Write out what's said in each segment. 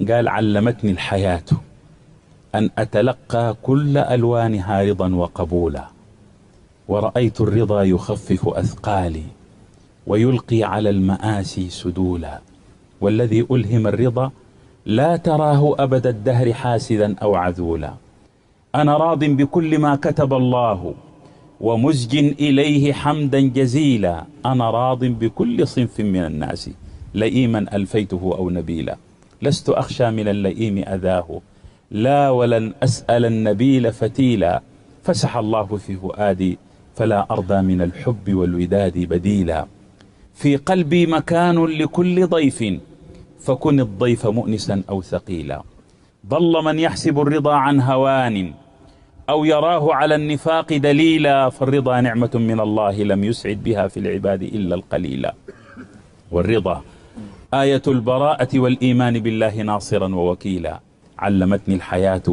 قال علمتني الحياة أن أتلقى كل ألوانها رضا وقبولا، ورأيت الرضا يخفف أثقالي ويلقي على المآسي سدولا، والذي ألهم الرضا لا تراه أبد الدهر حاسدا أو عذولا. أنا راض بكل ما كتب الله ومزج إليه حمدا جزيلا، أنا راض بكل صنف من الناس لئيما ألفيته أو نبيلا، لست أخشى من اللئيم أذاه لا ولن أسأل النبيل فتيلا، فسح الله في فؤادي فلا أرضى من الحب والوداد بديلا. في قلبي مكان لكل ضيف فكن الضيف مؤنسا أو ثقيلا، ضل من يحسب الرضا عن هوان أو يراه على النفاق دليلا، فالرضا نعمة من الله لم يسعد بها في العباد إلا القليلا. والرضا آية البراءة والإيمان بالله ناصرا ووكيلا. علمتني الحياة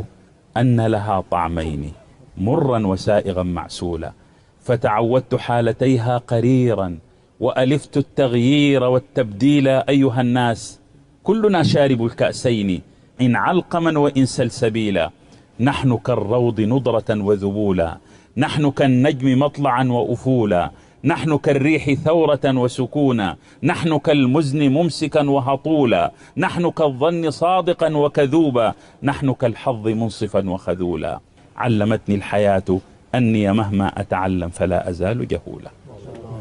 أن لها طعمين مرا وسائغا معسولا، فتعودت حالتيها قريرا وألفت التغيير والتبديل. أيها الناس كلنا شارب الكأسين إن علقما وإن سلسبيلا، نحن كالروض نضرة وذبولا، نحن كالنجم مطلعا وأفولا، نحن كالريح ثورة وسكونا، نحن كالمزن ممسكا وهطولا، نحن كالظن صادقا وكذوبا، نحن كالحظ منصفا وخذولا. علمتني الحياة أني مهما أتعلم فلا أزال جهولا.